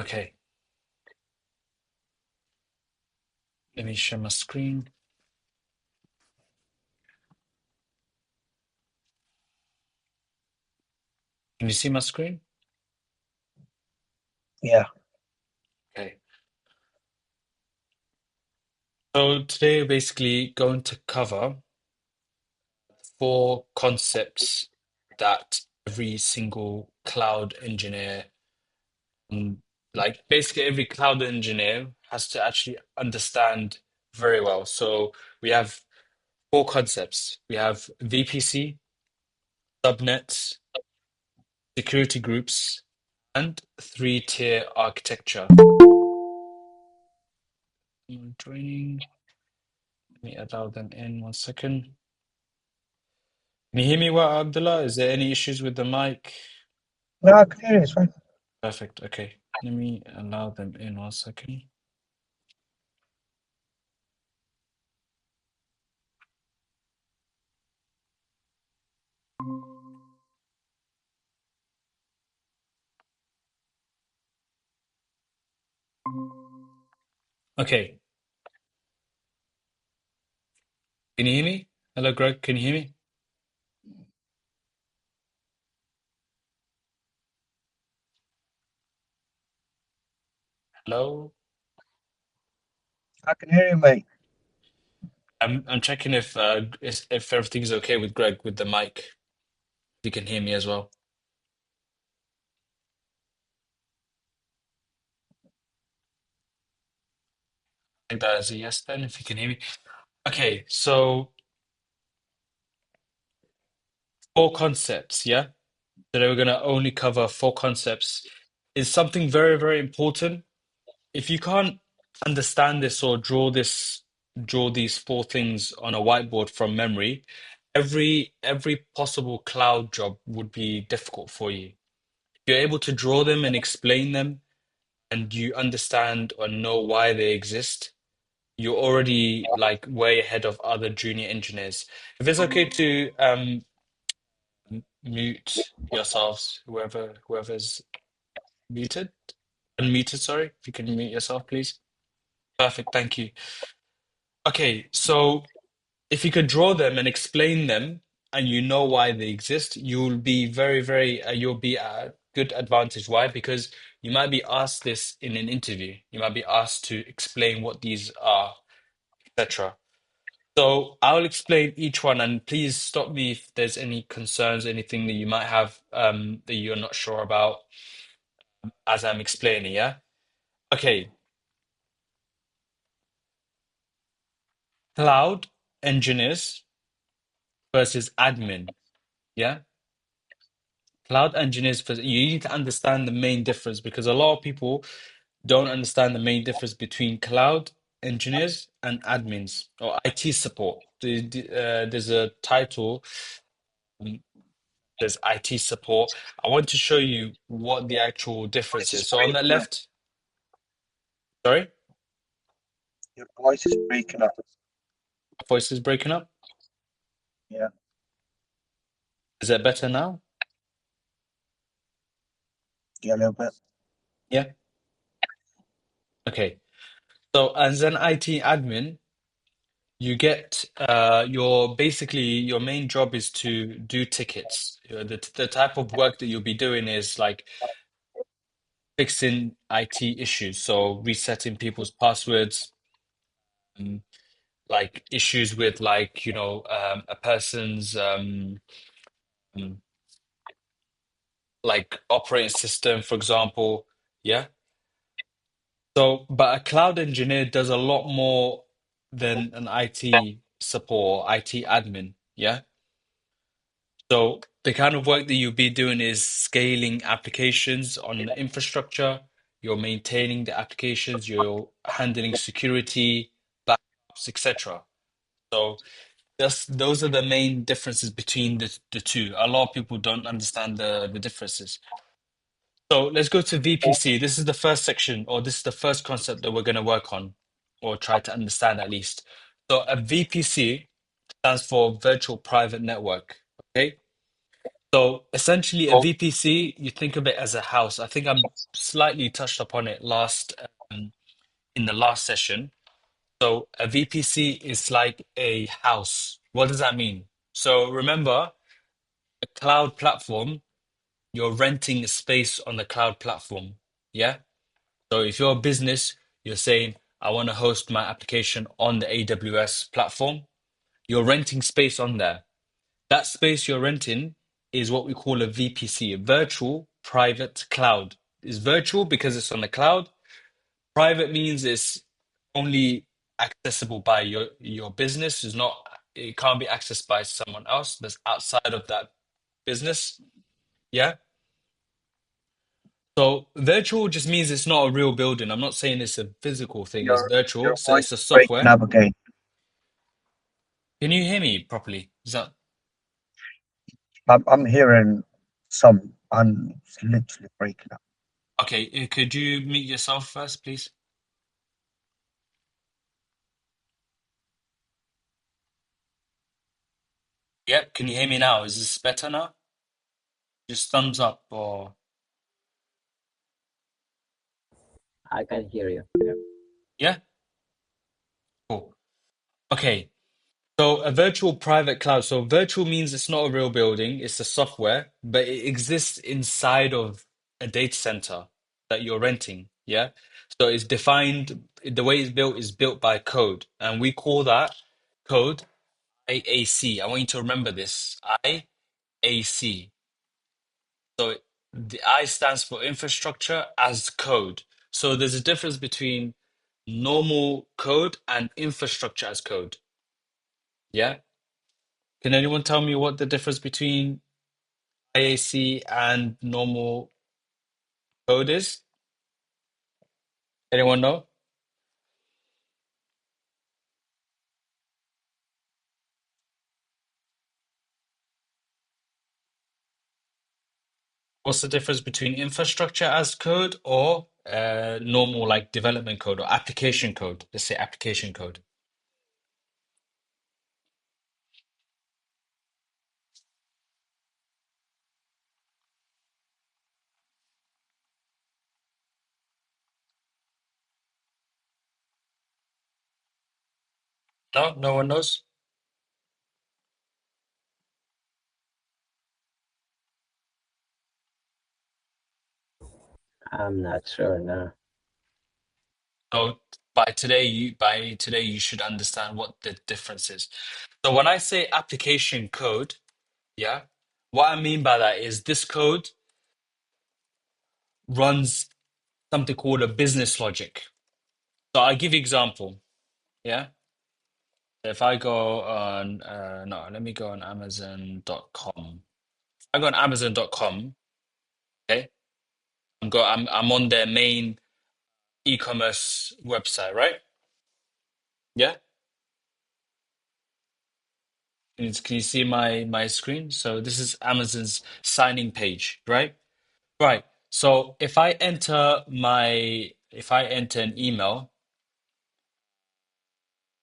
Okay, let me share my screen. Can you see my screen? Yeah. Okay. So today we're basically going to cover four concepts that every single cloud engineer, mm, like basically every cloud engineer has to actually understand very well. So we have four concepts. We have VPC, subnets, security groups, and three-tier architecture. Joining. Let me allow them in 1 second. Can you hear me well, Abdullah? Is there any issues with the mic? No, I can hear you. It's fine. Perfect. Okay. Let me allow them in 1 second. Okay. Can you hear me? Hello, Greg. Can you hear me? Hello? I can hear you, mate. I'm checking if everything's okay with Greg with the mic. If you can hear me as well. I think that is a yes then, if you can hear me. Okay, so four concepts, yeah? Today we're gonna only cover four concepts. Is something very, very important. If you can't understand this or draw these four things on a whiteboard from memory, every possible cloud job would be difficult for you. If you're able to draw them and explain them, and you understand or know why they exist, you're already like way ahead of other junior engineers. If it's okay to mute yourselves, whoever's muted, unmuted, sorry, if you can mute yourself, please. Perfect, thank you. Okay, so if you could draw them and explain them and you know why they exist, you'll be you'll be at good advantage. Why? Because you might be asked this in an interview. You might be asked to explain what these are, etc. So I'll explain each one, and please stop me if there's any concerns, anything that you might have that you're not sure about as I'm explaining, yeah? Okay, cloud engineers versus admin, yeah? Cloud engineers, you need to understand the main difference because a lot of people don't understand the main difference between cloud engineers and admins or IT support. There's a title, um, there's IT support. I want to show you what the actual difference Voice is is. So on the breaking up. left, sorry, Your voice is breaking up. voice is breaking up. Yeah. Is that better now? Yeah, a little bit. Yeah. Okay. So as an IT admin, you get your basically your main job is to do tickets. The type of work that you'll be doing is like fixing IT issues, so resetting people's passwords, um, like issues with like a person's um, like operating system, for example. Yeah. So, but a cloud engineer does a lot more than an IT support, IT admin. Yeah. So the kind of work that you'll be doing is scaling applications on the infrastructure. You're maintaining the applications, you're handling security, backups, etc. So those are the main differences between the two. A lot of people don't understand the differences. So let's go to VPC. This is the first section, or this is the first concept that we're going to work on, or try to understand at least. So a VPC stands for Virtual Private Network. Okay. So essentially, a VPC, you think of it as a house. I think I'm slightly touched upon it um, in the last session. So a VPC is like a house. What does that mean? So remember, a cloud platform, you're renting a space on the cloud platform. Yeah. So if you're a business, you're saying, I want to host my application on the AWS platform. You're renting space on there. That space you're renting is what we call a VPC, a virtual private cloud. It's virtual because it's on the cloud. Private means it's only accessible by your business. It's not, it can't be accessed by someone else that's outside of that business. Yeah. So virtual just means it's not a real building. I'm not saying it's a physical thing, it's virtual. Your So voice it's a is breaking software. up again. Can you hear me properly? Is that I'm hearing some, and it's literally breaking up. okay? Could you mute yourself first, please? Yep. Can you hear me now? Is this better now? Just thumbs up or I can hear you. yeah? Cool. Okay. So a virtual private cloud. So virtual means it's not a real building, it's a software, but it exists inside of a data center that you're renting. Yeah. So it's defined, the way it's built is built by code. And we call that code IAC. I want you to remember this. IAC. So the I stands for infrastructure as code. So there's a difference between normal code and infrastructure as code. Yeah. Can anyone tell me what the difference between IAC and normal code is? Anyone know? What's the difference between infrastructure as code or normal like development code or application code? Let's say application code. No, no one knows. I'm not sure now. So by today you should understand what the difference is. So when I say application code, yeah, what I mean by that is this code runs something called a business logic. So I'll give you example. Yeah. If I go on no, let me go on Amazon.com. I go on Amazon.com, okay? I'm on their main e-commerce website, right? Yeah. Can you see my screen? So this is Amazon's signing page, right? Right. So if I enter an email,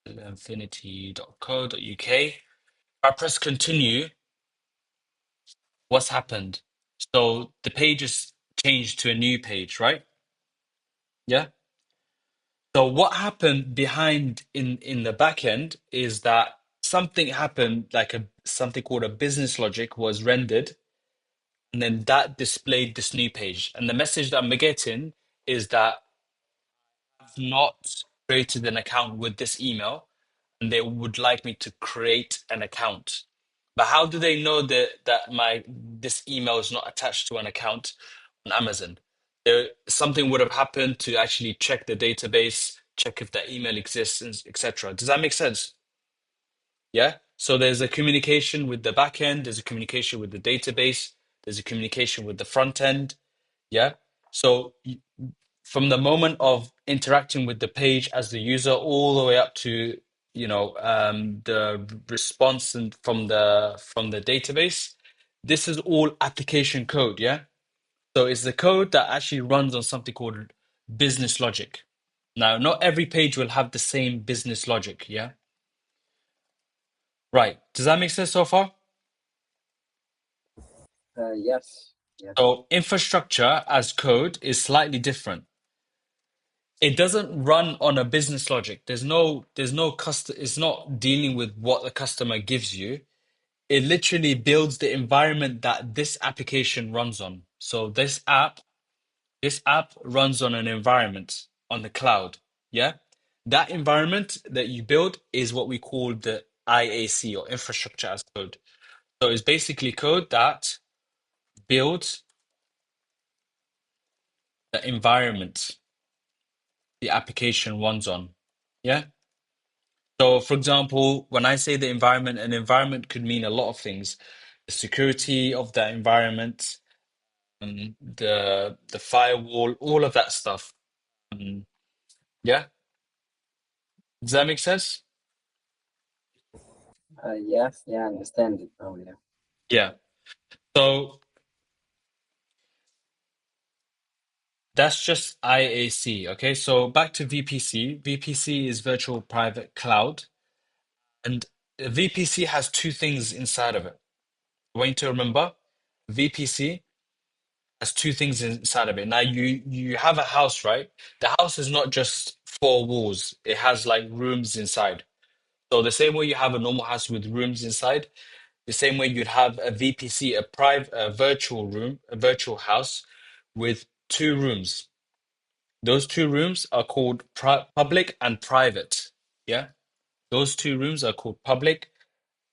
infinity.co.uk, if I press continue, what's happened? So the page is changed to a new page, right? Yeah. So what happened behind in the back end is that something happened, like a something called a business logic was rendered, and then that displayed this new page. And the message that I'm getting is that I've not created an account with this email, and they would like me to create an account. But how do they know that my this email is not attached to an account on Amazon? Something would have happened to actually check the database, check if that email exists, and etc. Does that make sense? Yeah. So there's a communication with the back end, there's a communication with the database, there's a communication with the front end. Yeah. So from the moment of interacting with the page as the user all the way up to the response and from the database, this is all application code. Yeah. So it's the code that actually runs on something called business logic. Now, not every page will have the same business logic. Yeah. Right. Does that make sense so far? Yes, yes. So infrastructure as code is slightly different. It doesn't run on a business logic. There's no it's not dealing with what the customer gives you. It literally builds the environment that this application runs on. So this app runs on an environment on the cloud. Yeah. That environment that you build is what we call the IAC, or infrastructure as code. So it's basically code that builds the environment the application runs on. Yeah. So, for example, when I say the environment, an environment could mean a lot of things. The security of that environment, the firewall, all of that stuff. Um, yeah, does that make sense? Yes, yeah, I understand it now, yeah. Yeah. So that's just IAC. Okay. So back to VPC. VPC is virtual private cloud, and VPC has two things inside of it. Going to remember, VPC has two things inside of it. Now you have a house, right? The house is not just four walls. It has like rooms inside. So the same way you have a normal house with rooms inside, the same way you'd have a VPC, a virtual room, a virtual house with two rooms. Those two rooms are called public and private. Yeah? Those two rooms are called public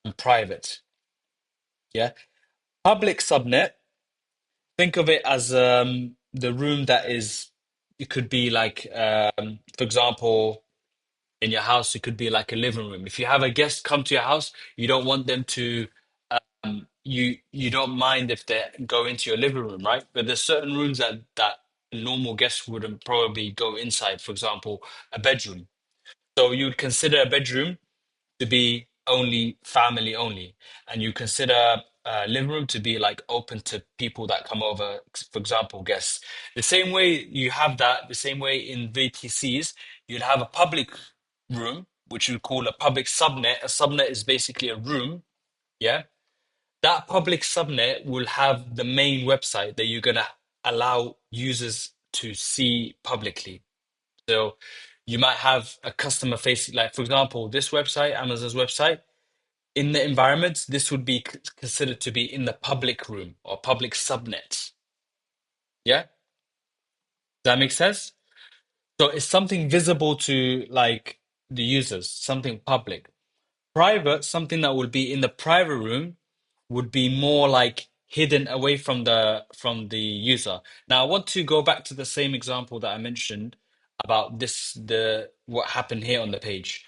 and private. Yeah? Public subnet, think of it as the room that is, it could be like, for example, in your house, it could be like a living room. If you have a guest come to your house, you don't want them to, you don't mind if they go into your living room, right? But there's certain rooms that normal guests wouldn't probably go inside. For example, a bedroom. So you'd consider a bedroom to be only family only, and you consider living room to be like open to people that come over, for example, guests. The same way you have that, the same way in VPCs, you'd have a public room, which you call a public subnet. A subnet is basically a room, yeah? That public subnet will have the main website that you're gonna allow users to see publicly. So you might have a customer facing, like for example, this website, Amazon's website, in the environment, this would be considered to be in the public room or public subnet. Yeah? Does that make sense? So it's something visible to like the users, something public. Private, something that would be in the private room, would be more like hidden away from the user. Now I want to go back to the same example that I mentioned about this, the what happened here on the page.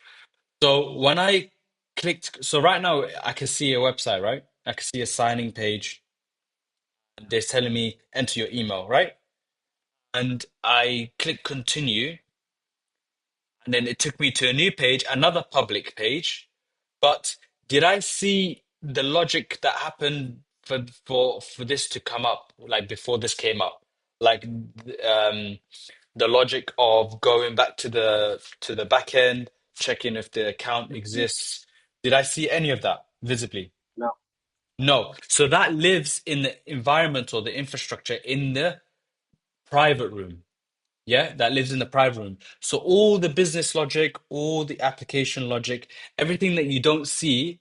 So when I clicked, so right now I can see a website, right? I can see a signing page. They're telling me enter your email, right? And I click continue, and then it took me to a new page, another public page. But did I see the logic that happened for this to come up, like before this came up? Like the logic of going back to the back end, checking if the account Mhm. exists. Did I see any of that visibly? No, No. So that lives in the environment or the infrastructure in the private room. Yeah, that lives in the private room. So all the business logic, all the application logic, everything that you don't see,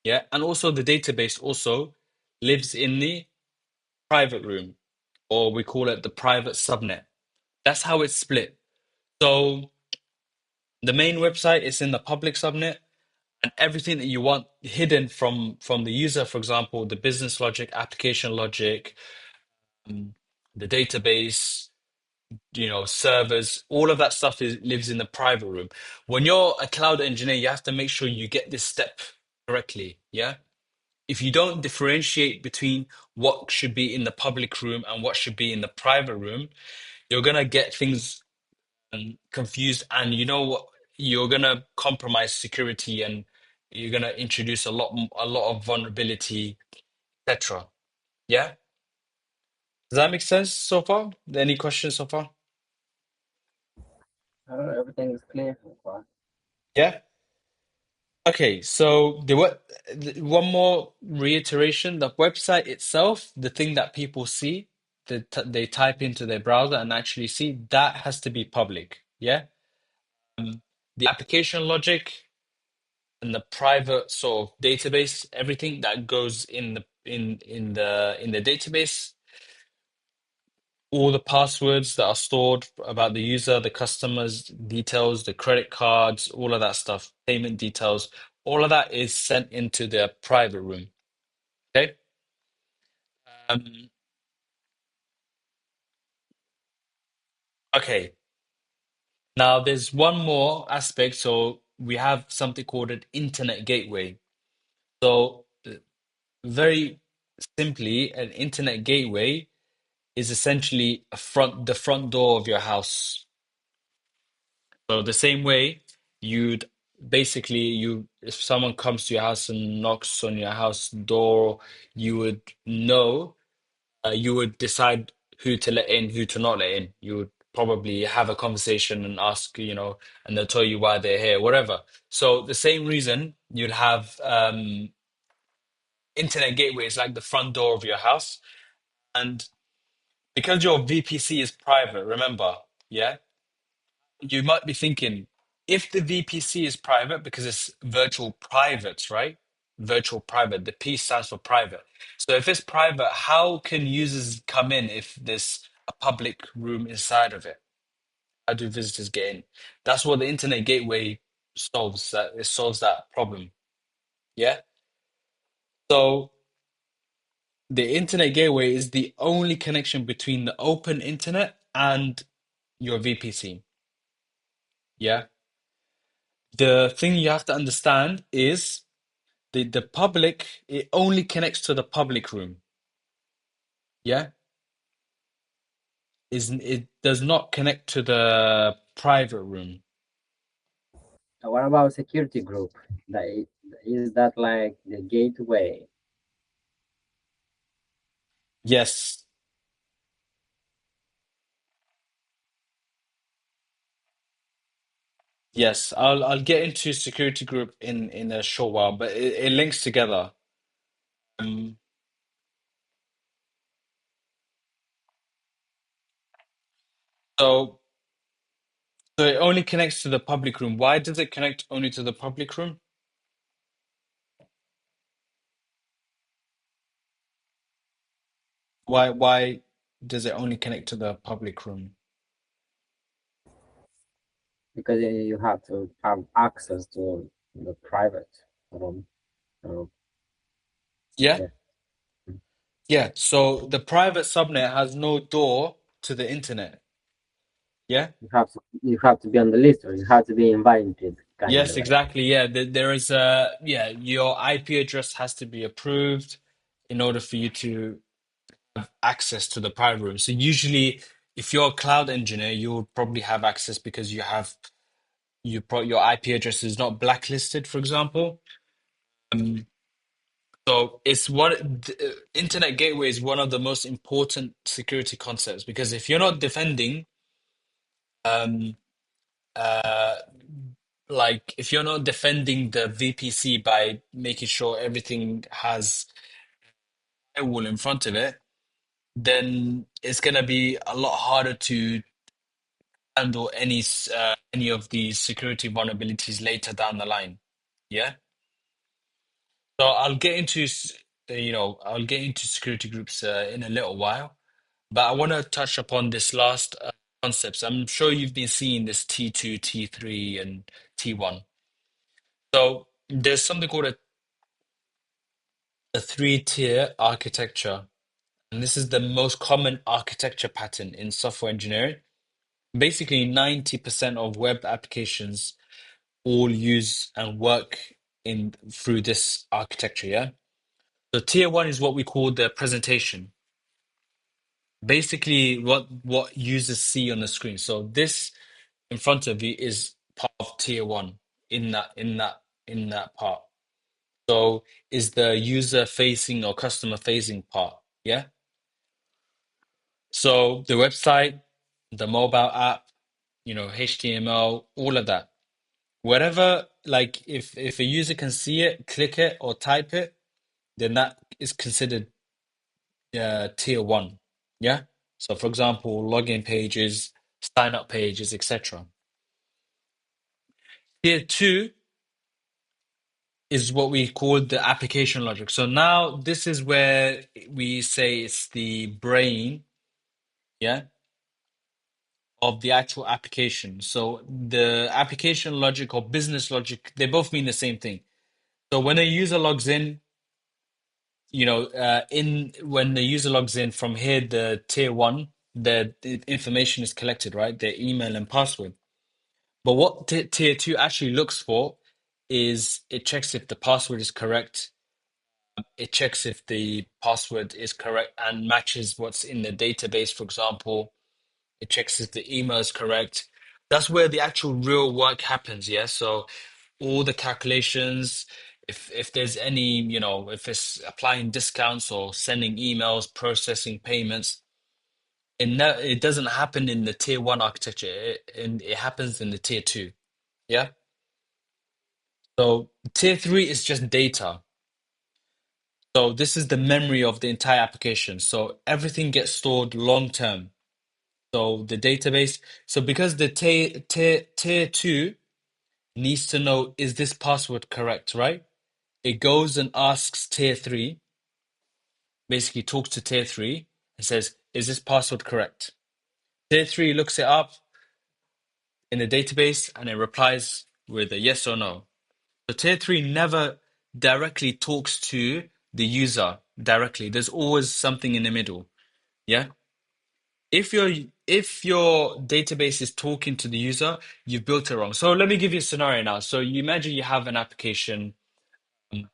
yeah, and also the database also lives in the private room, or we call it the private subnet. That's how it's split. So the main website is in the public subnet, and everything that you want hidden from the user, for example, the business logic, application logic, the database, servers, all of that stuff lives in the private room. When you're a cloud engineer, you have to make sure you get this step correctly. Yeah. If you don't differentiate between what should be in the public room and what should be in the private room, you're gonna get things confused, and you know what? You're gonna compromise security, and you're gonna introduce a lot of vulnerability, etc. Yeah. Does that make sense so far? Any questions so far? everything is clear so far. Yeah. Okay, so one more reiteration. The website itself, the thing that people see, they type into their browser and actually see, that has to be public. Yeah. The application logic and the private sort of database, everything that goes in the database, all the passwords that are stored about the user, the customers' details, the credit cards, all of that stuff, payment details, all of that is sent into the private room. Okay. Um, okay. Now there's one more aspect. So we have something called an internet gateway. So very simply, an internet gateway is essentially the front door of your house. So the same way you'd basically if someone comes to your house and knocks on your house door, you would know, you would decide who to let in, who to not let in. You would probably have a conversation and ask, and they'll tell you why they're here, whatever. So the same reason you'd have internet gateways like the front door of your house. And because your VPC is private, remember, yeah, you might be thinking, if the VPC is private, because it's virtual private, right? Virtual private, the P stands for private. So if it's private, how can users come in if there's a public room inside of it? How do visitors get in? That's what the internet gateway solves. That it solves that problem. Yeah. So the internet gateway is the only connection between the open internet and your VPC. Yeah. The thing you have to understand is the public, it only connects to the public room. Yeah. It does not connect to the private room. What about security group? Is that like the gateway? Yes. Yes. I'll get into security group in a short while, but it links together. Um, so so it only connects to the public room. Why does it connect only to the public room? Why does it only connect to the public room? Because you have to have access to the private room. So Yeah? yeah, Yeah. So the private subnet has no door to the internet. Yeah? you have to be on the list, or you have to be invited, kind Yes, of like. exactly. Yeah, there is your IP address has to be approved in order for you to have access to the private room. So usually, if you're a cloud engineer, you'll probably have access because your IP address is not blacklisted, for example. Um, so internet gateway is one of the most important security concepts because if you're not defending, um, uh, like if you're not defending the VPC by making sure everything has a wall in front of it, then it's gonna be a lot harder to handle any of these security vulnerabilities later down the line. Yeah. So I'll get into security groups in a little while, but I want to touch upon this last concepts. I'm sure you've been seeing this T2, T3, and T1. So there's something called a three-tier architecture, and this is the most common architecture pattern in software engineering. Basically, 90% of web applications all use and work in through this architecture, yeah? So tier one is what we call the presentation. Basically, what users see on the screen. So this in front of you is part of tier one in that part. So is the user facing or customer facing part, yeah? So the website, the mobile app, HTML, all of that. whatever, like if a user can see it, click it, or type it, then that is considered tier one. Yeah. So for example, login pages, sign up pages, etc. Tier two is what we call the application logic. So now this is where we say it's the brain, yeah, of the actual application. So the application logic or business logic, they both mean the same thing. So when a user logs in, in when the user logs in from here, the tier one, the information is collected, right? Their email and password. But what tier two actually looks for is it checks if the password is correct. It checks if the password is correct and matches what's in the database, for example. It checks if the email is correct. That's where the actual real work happens, yeah? So all the calculations, if there's any, if it's applying discounts or sending emails, processing payments, it doesn't happen in the tier one architecture. It happens in the tier two, yeah? So tier three is just data. So this is the memory of the entire application. So everything gets stored long term. So the database. So because the tier two needs to know, is this password correct, right? It goes and asks tier three, basically talks to tier three and says, is this password correct? Tier three looks it up in the database and it replies with a yes or no. So tier three never directly talks to the user directly. There's always something in the middle. Yeah. If your database is talking to the user, you've built it wrong. So let me give you a scenario now. So you imagine you have an application,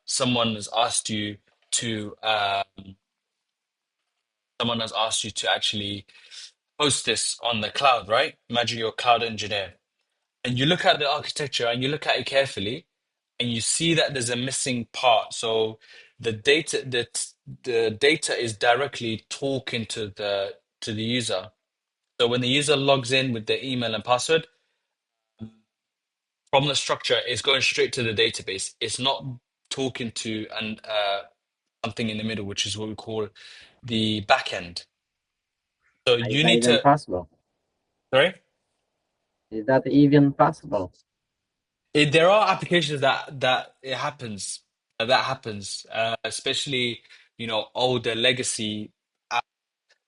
someone has asked you to someone has asked you to actually host this on the cloud, right? Imagine you're a cloud engineer. And you look at the architecture and you look at it carefully and you see that there's a missing part. So the data is directly talking to the user. So when the user logs in with their email and password, from the structure, it's going straight to the database. It's not talking to something in the middle, which is what we call the backend. So Is you that need even to, possible? sorry? Is that even possible? There are applications that it happens, especially older legacy.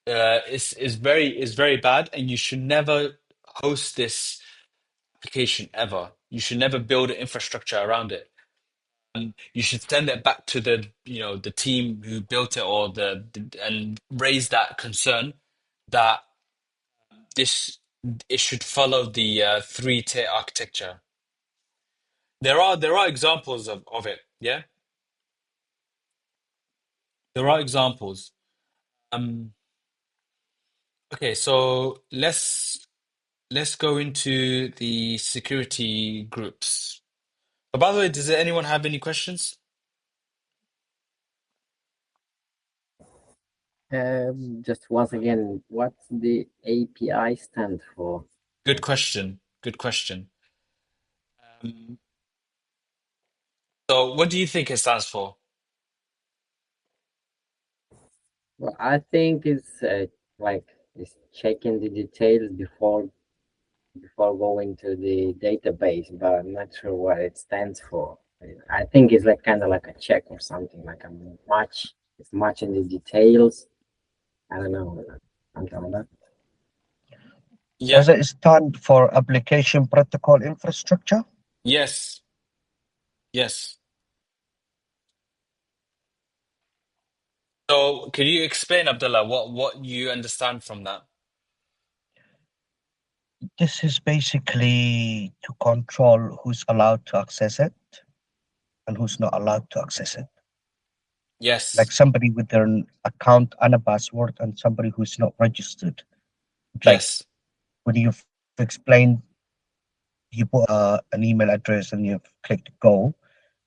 Is very bad, and you should never host this application ever. You should never build an infrastructure around it. You should send it back to the team who built it or and raise that concern that this it should follow the three-tier architecture. There are examples of it. Yeah, there are examples. Um, okay, so let's go into the security groups. But by the way, does anyone have any questions? Just once again, what's the API stand for? Good question. Good question. Um, so, what do you think it stands for? Well, I think it's like it's checking the details before going to the database, but I'm not sure what it stands for. I think it's like kind of like a check or something, like a match. It's matching the details. I don't know. Something like that. Yeah. Does it stand for application protocol infrastructure? Yes. Yes. So, could you explain, Abdullah, what you understand from that? This is basically to control who's allowed to access it and who's not allowed to access it. Like Yes. somebody with their account and a password and somebody who's not registered. Like Yes. when you've explained, you put an email address and you've clicked go,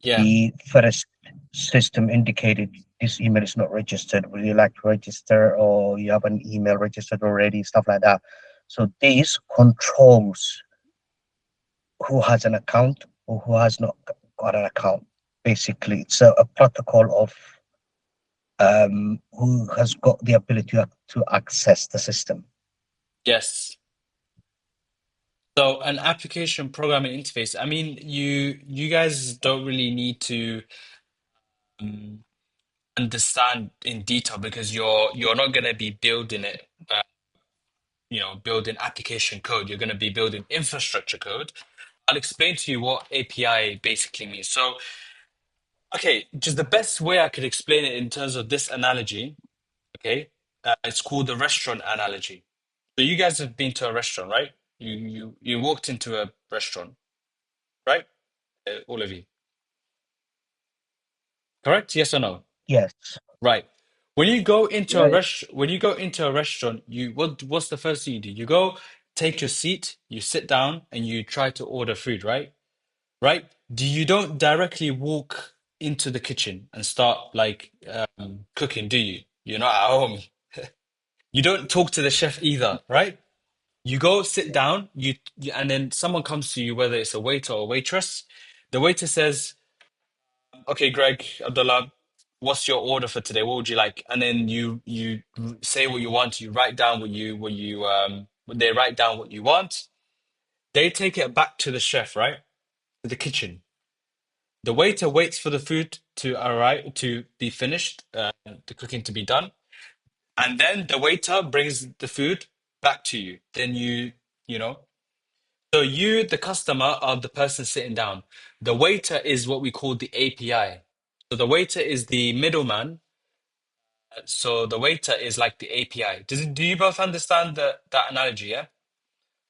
Yeah. the first system indicated this email is not registered. Would you like to register, or you have an email registered already, stuff like that. So this controls who has an account or who has not got an account. Basically, it's a protocol of who has got the ability to access the system. Yes. So an application programming interface. I mean, you guys don't really need to um, understand in detail because you're not going to be building it. Building application code. You're going to be building infrastructure code. I'll explain to you what API basically means. So, okay, just the best way I could explain it in terms of this analogy, okay, it's called the restaurant analogy. So you guys have been to a restaurant, right? You walked into a restaurant, right? All of you, correct? Yes or no? Yes, Right. Yeah, When you go into a restaurant, what's the first thing you do? You go take your seat, you sit down, and you try to order food, right? Right? You don't directly walk into the kitchen and start like cooking, do you? You're not at home. You don't talk to the chef either, right? You go sit down, and then someone comes to you, whether it's a waiter or a waitress. The waiter says, "Okay, Greg, Abdullah, what's your order for today? What would you like?" And then you say what you want. You write down they write down what you want. They take it back to the chef, right? To the kitchen. The waiter waits for the food to arrive, to be finished, the cooking to be done, and then the waiter brings the food back to you. Then you know, so you, the customer, are the person sitting down. The waiter is what we call the API. So the waiter is the middleman. So the waiter is like the API. Do you both understand that analogy? Yeah.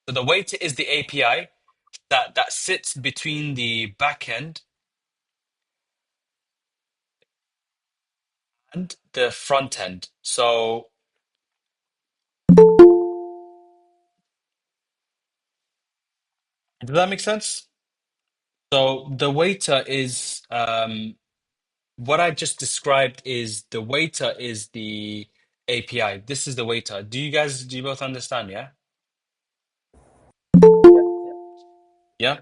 So the waiter is the API that sits between the back end and the front end. So does that make sense? So the waiter is what I just described is the waiter is the API. This is the waiter. Do you both understand? Yeah? yeah, yeah. Yeah.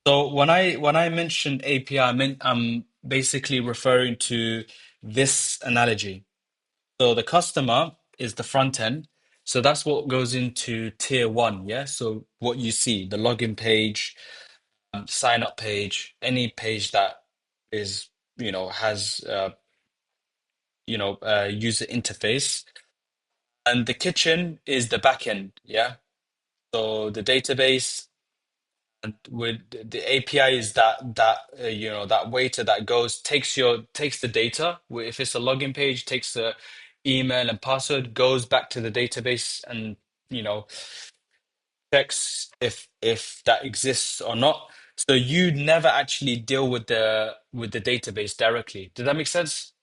So when I mentioned API, I'm basically referring to this analogy. So the customer is the front end. So that's what goes into tier one, yeah? So what you see, the login page, sign up page, any page that is, has user interface. And the kitchen is the back end, yeah? So the database and with the API is that waiter that goes takes the data. If it's a login page, takes the email and password, goes back to the database and you know checks if that exists or not. So you never actually deal with the database directly. Does that make sense?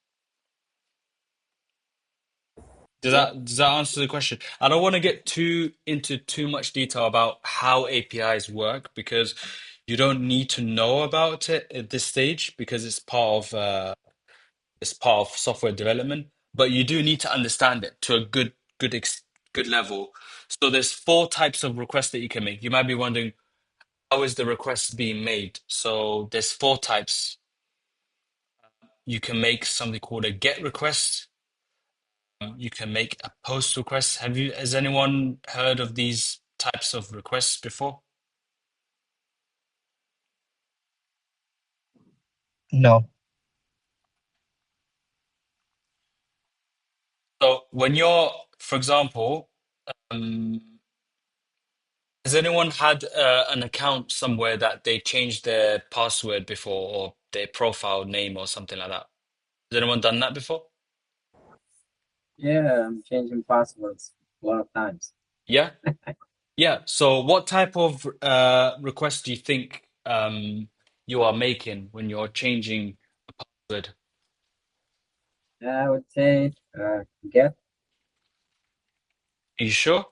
Yeah. Does that answer the question? I don't want to get too into too much detail about how APIs work because you don't need to know about it at this stage because it's part of software development, but you do need to understand it to a good level. So there's four types of requests that you can make. You might be wondering, how is the request being made? So there's four types. You can make something called a GET request. You can make a post request. Has anyone heard of these types of requests before? no, So when you're, for example, um, has anyone had an account somewhere that they changed their password before or their profile name or something like that? Has anyone done that before? Yeah, I'm changing passwords a lot of times. Yeah? Yeah. So what type of request do you think you are making when you're changing password? I would say get. Are you sure?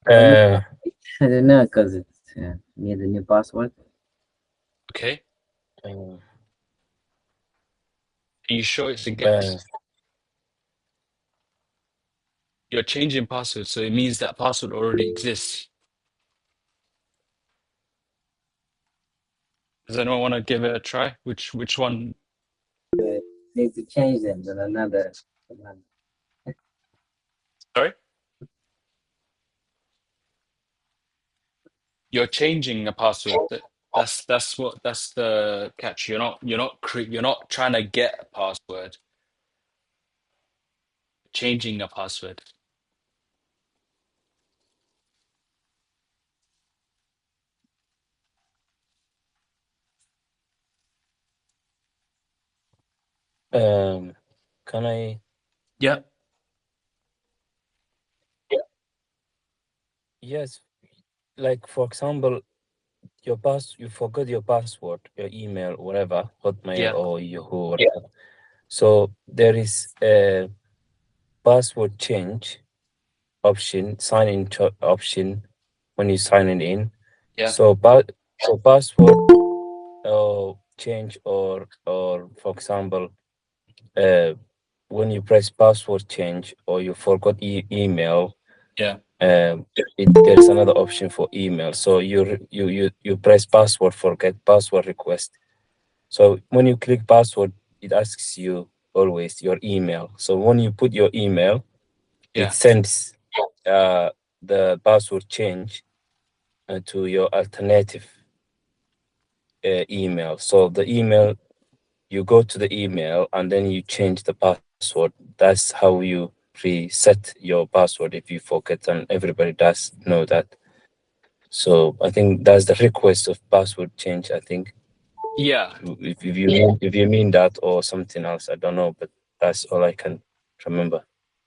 I don't know. uh, I don't know because it's need a new password. Okay. uh, Are you sure it's a get? depends. You're changing password, so it means that password already exists. Does anyone want to give it a try? Which one? Need to change them to another. Sorry? You're changing a password. That's the catch. You're not trying to get a password. Changing a password. Um, can I? Yeah. Yes, like for example, you forgot your password, your email, whatever, Hotmail Yeah. or Yahoo, whatever. So there is a password change option, option when you sign it in. Yeah. So password change or for example, uh, when you press password change or you forgot email, Yeah. there's another option for email. So you press password forget password request. So when you click password, it asks you always your email. So when you put your email, it Yeah. sends the password change to your alternative email. So the email, you go to the email and then you change the password. That's how you reset your password if you forget, and everybody does know that. So I think that's the request of password change. I think Yeah. if you mean that or something else, I don't know, but that's all I can remember.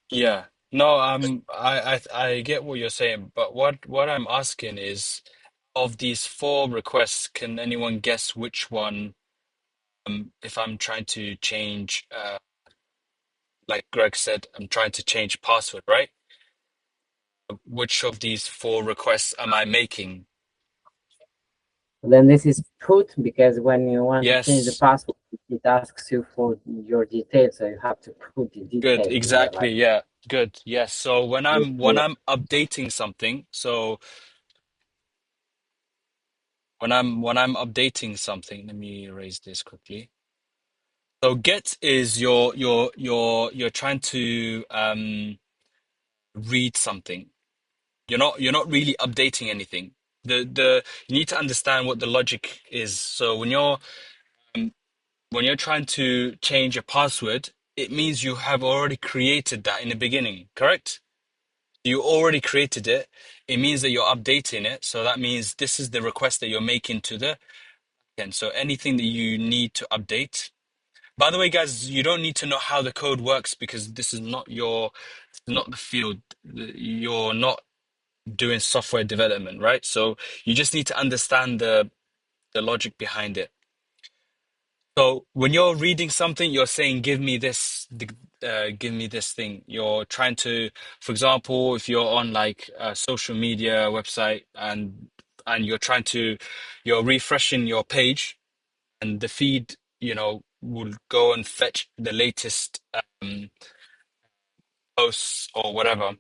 Yeah. No, I get what you're saying, but what I'm asking is, of these four requests, can anyone guess which one, if I'm trying to change, like Greg said, I'm trying to change password, right? Which of these four requests am I making? Then this is put, because when you want to change the Yes. password, it asks you for your details, so you have to put the Good. details there. Exactly. Yeah. Good. Yes. So when I'm updating something, so when I'm updating something, let me erase this quickly. So get is you're trying to read something. You're not really updating anything. The You need to understand what the logic is. So when you're trying to change a password, it means you have already created that in the beginning, correct? You already created it. It means that you're updating it. So that means this is the request that you're making to the end. So anything that you need to update. By the way, guys, you don't need to know how the code works because this is not the field. You're not doing software development, right? So you just need to understand the logic behind it. So when you're reading something, you're saying, give me this thing. You're trying to, for example, if you're on like a social media website and you're refreshing your page and the feed, will go and fetch the latest posts or whatever.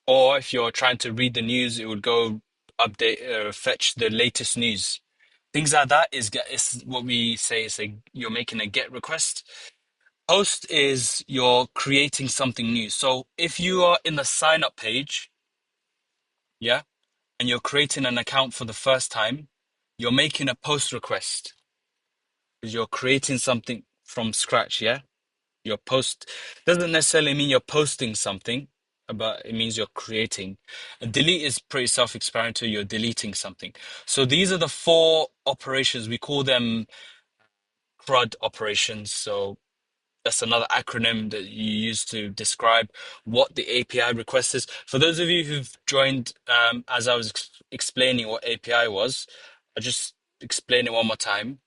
Or if you're trying to read the news, it would go fetch the latest news. Things like that is what we say is you're making a get request. Post is you're creating something new. So if you are in the sign up page, yeah, and you're creating an account for the first time, you're making a post request because you're creating something from scratch, yeah? Your post doesn't necessarily mean you're posting something, but it means you're creating. A delete is pretty self-explanatory. You're deleting something. So these are the four operations. We call them CRUD operations. So that's another acronym that you use to describe what the API request is. For those of you who've joined as I was explaining what API was, I'll just explain it one more time.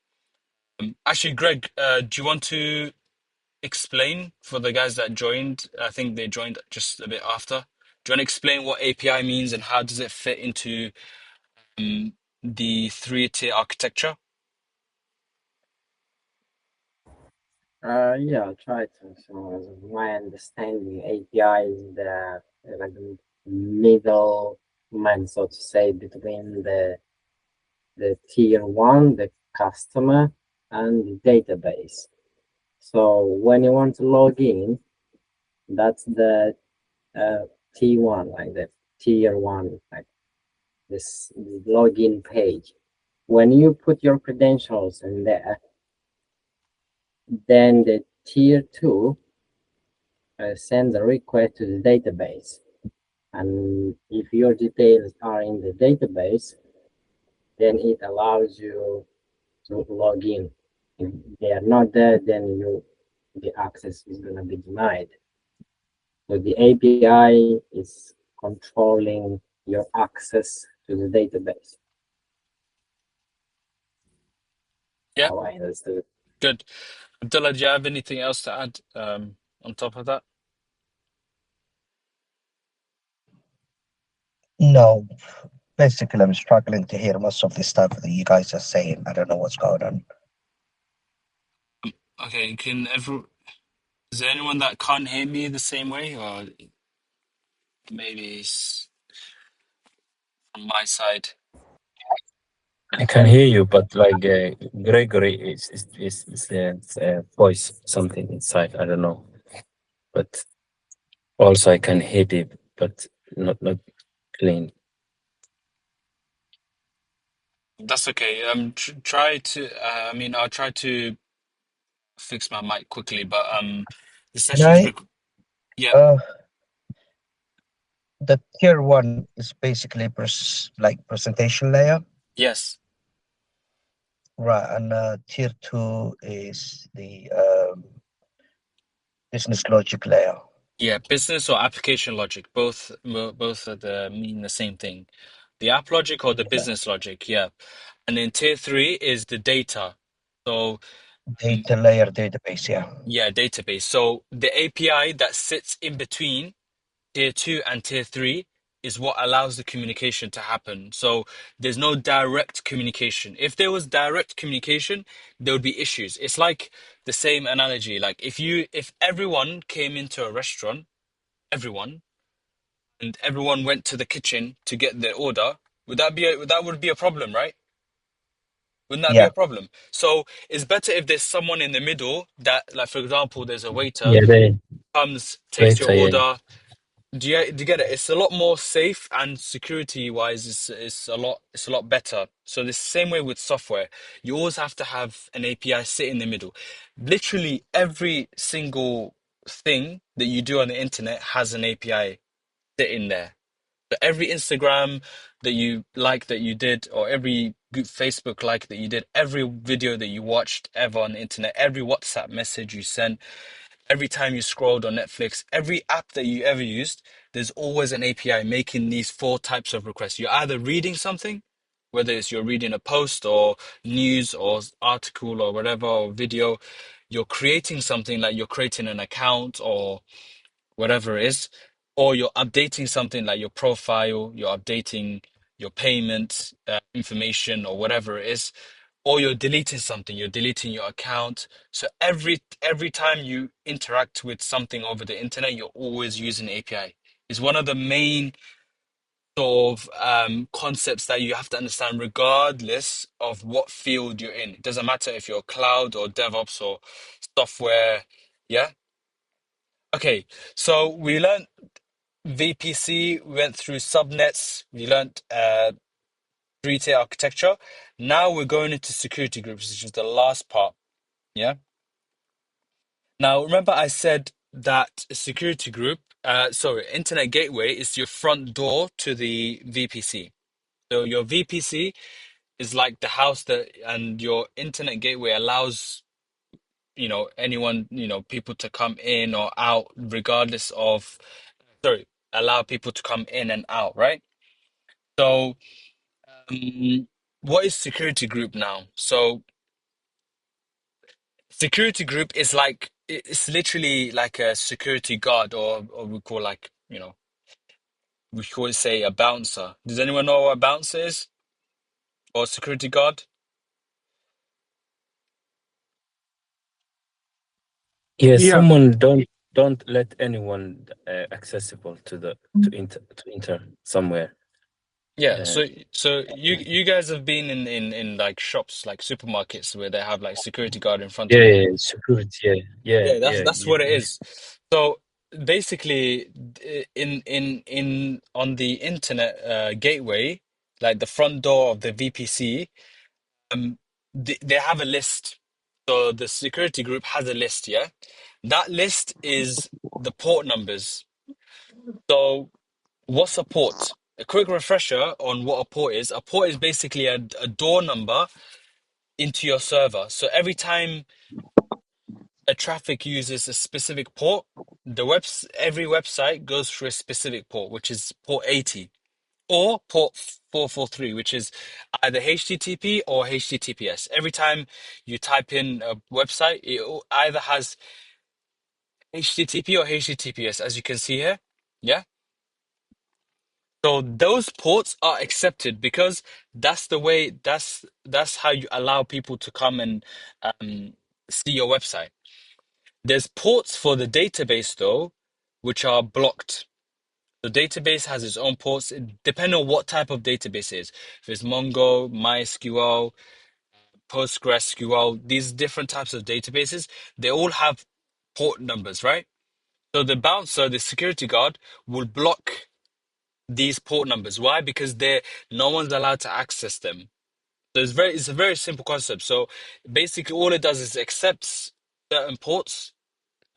Actually, Greg, do you want to explain for the guys that joined? I think they joined just a bit after. Do you want to explain what API means and how does it fit into the three-tier architecture? Yeah, I'll try to. So, as of my understanding, API is the like the middle man, so to say, between the tier one, the customer and the database. So when you want to log in, that's the T1, like the tier one, like this login page. When you put your credentials in there, then the tier two sends a request to the database. And if your details are in the database, then it allows you to log in. If they are not there, then the access is going to be denied. So the API is controlling your access to the database. Yeah, How I understood. good. Abdullah, do you have anything else to add on top of that? No, basically, I'm struggling to hear most of the stuff that you guys are saying. I don't know what's going on. Okay, is there anyone that can't hear me the same way, or maybe it's on my side? I can hear you, but like Gregory is voice something inside. I don't know, but also I can hear it, but not clean. That's okay. Try to. I mean, I'll try to fix my mic quickly, but the Can session's I? yeah, Uh, the tier one is basically like presentation layer, yes, right? And tier two is the business logic layer. yeah. Business or application logic, both mean the same thing. The app logic or the Yeah. business logic, yeah. And then tier three is the data. So Data layer database, yeah. yeah, database. So the API that sits in between tier two and tier three is what allows the communication to happen. So there's no direct communication. If there was direct communication, there would be issues. It's like the same analogy. Like if everyone came into a restaurant, everyone, and everyone went to the kitchen to get their order, that would be a problem, right? Wouldn't that be Yeah, a problem? So it's better if there's someone in the middle that, like, for example, there's a waiter Yeah, the comes, takes your data. Yeah, order. Do you get it? It's a lot more safe and security wise, it's a lot better. So the same way with software, you always have to have an API sit in the middle. Literally every single thing that you do on the internet has an API sit in there. So every Instagram that you like that you did, or every Facebook like that you did, every video that you watched ever on the internet, every WhatsApp message you sent, every time you scrolled on Netflix, every app that you ever used, there's always an API making these four types of requests. You're either reading something, whether it's you're reading a post or news or article or whatever, or video, you're creating something like you're creating an account or whatever it is, or you're updating something like your profile, you're updating your payment information or whatever it is, or you're deleting something, you're deleting your account. So every time you interact with something over the internet, you're always using API. It's one of the main sort of concepts that you have to understand, regardless of what field you're in. It doesn't matter if you're cloud or DevOps or software. Yeah. Okay. So we learned VPC, we went through subnets, we learned three-tier architecture. Now we're going into security groups, which is the last part. Yeah. Now, remember I said that a security group, internet gateway is your front door to the VPC. So your VPC is like the house that, and your internet gateway allows, anyone, people to come in or out regardless of, allow people to come in and out, right? So, what is security group now? So, security group is like it's literally like a security guard, or we call like we could say a bouncer. Does anyone know what a bouncer is or security guard? yeah. Yeah, Someone don't let anyone accessible to enter somewhere. Yeah, Uh, so you guys have been in like shops, like supermarkets where they have like security guard in front of Yeah, them. yeah, security. Yeah, yeah, Yeah, yeah, that's yeah. what it is. So basically, in on the internet gateway, like the front door of the VPC, they have a list. So the security group has a list, yeah? That list is the port numbers. So what's a port? A quick refresher on what a port is. A port is basically a door number into your server. So every time a traffic uses a specific port, every website goes through a specific port, which is port 80 or port 443, which is either HTTP or HTTPS. Every time you type in a website, it either has HTTP or HTTPS, as you can see here. Yeah. So those ports are accepted because that's the way, that's how you allow people to come and see your website. There's ports for the database though, which are blocked. The database has its own ports, depending on what type of database it is. If it's Mongo, MySQL, PostgreSQL, these different types of databases, they all have port numbers, right? So the bouncer, the security guard, will block these port numbers. Why? Because no one's allowed to access them. So it's a very simple concept. So basically all it does is accepts certain ports.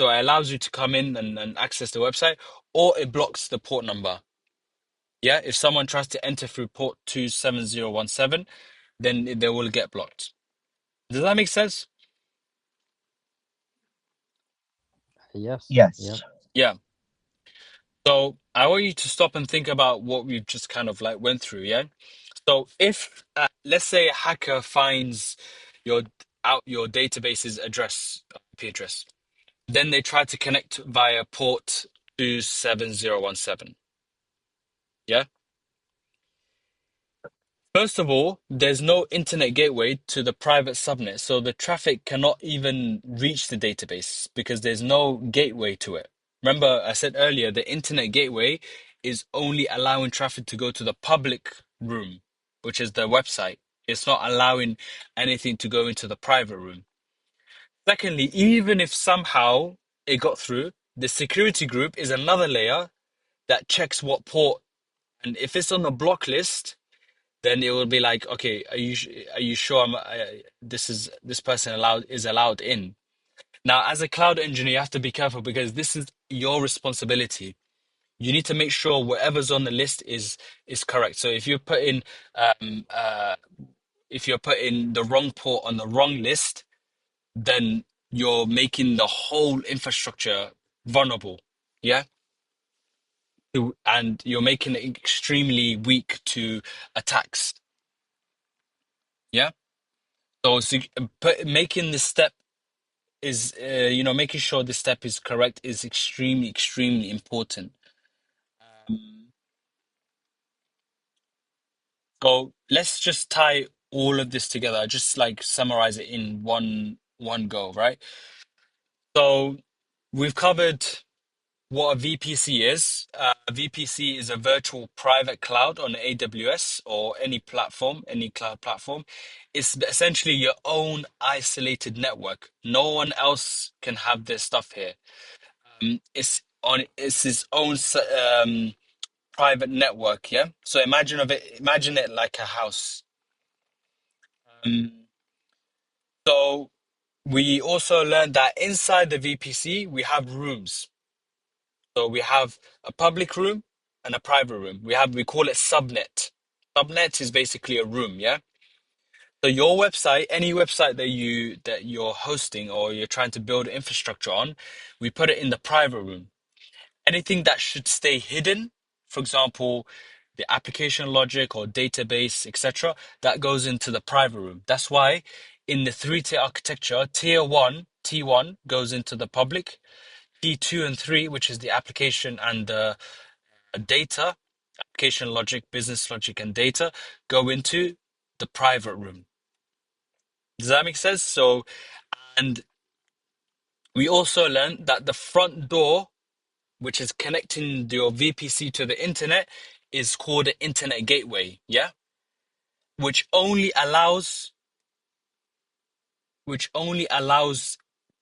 So it allows you to come in and access the website, or it blocks the port number. Yeah, if someone tries to enter through port 27017, then they will get blocked. Does that make sense? yes. Yeah. Yes. Yeah. So I want you to stop and think about what we've just kind of like went through, yeah? So if let's say a hacker finds your your database's IP address, then they try to connect via port 27017. Yeah. First of all, there's no internet gateway to the private subnet, so the traffic cannot even reach the database because there's no gateway to it. Remember, I said earlier, the internet gateway is only allowing traffic to go to the public room, which is the website. It's not allowing anything to go into the private room. Secondly, even if somehow it got through, the security group is another layer that checks what port, and if it's on the block list, then it will be like, okay, are you sure this person is allowed in? Now, as a cloud engineer, you have to be careful because this is your responsibility. You need to make sure whatever's on the list is correct. So um, uh, if you're putting the wrong port on the wrong list, then you're making the whole infrastructure vulnerable. Yeah. And you're making it extremely weak to attacks. Yeah. Making this step is, making sure this step is correct is extremely, extremely important. So let's just tie all of this together, just like summarize it in one go, right? So we've covered what a VPC is. A VPC is a virtual private cloud on AWS or any platform, any cloud platform. It's essentially your own isolated network. No one else can have this stuff here. It's its own private network, yeah? So imagine it like a house. Um, so we also learned that inside the VPC we have rooms. So we have a public room and a private room. We call it subnet. Subnet is basically a room, yeah? So your website, any website that you're hosting or you're trying to build infrastructure on, we put it in the private room. Anything that should stay hidden, for example, the application logic or database, etc., that goes into the private room. That's why in the three-tier architecture, tier one, T1 goes into the public, T2 and 3, which is the application and the data, application logic, business logic, and data, go into the private room. Does that make sense? So, and we also learned that the front door, which is connecting your VPC to the internet, is called an internet gateway, yeah, which only allows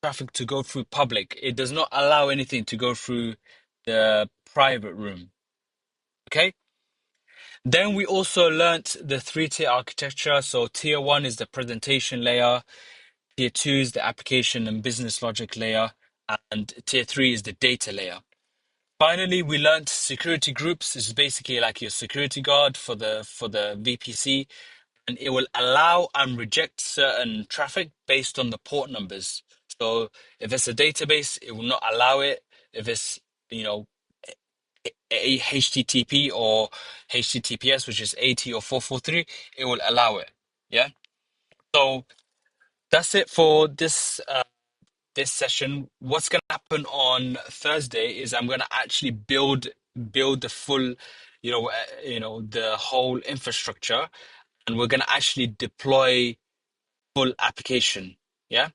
traffic to go through public. It does not allow anything to go through the private room. Okay. Then we also learnt the three-tier architecture. So tier one is the presentation layer, tier two is the application and business logic layer, and tier three is the data layer. Finally, we learnt security groups. This is basically like your security guard for the VPC, and it will allow and reject certain traffic based on the port numbers. So if it's a database, it will not allow it. If it's, you know, a HTTP or HTTPS, which is 80 or 443, it will allow it. Yeah. So that's it for this session. What's going to happen on Thursday is I'm going to actually build the full, the whole infrastructure, and we're going to actually deploy full application. Yeah.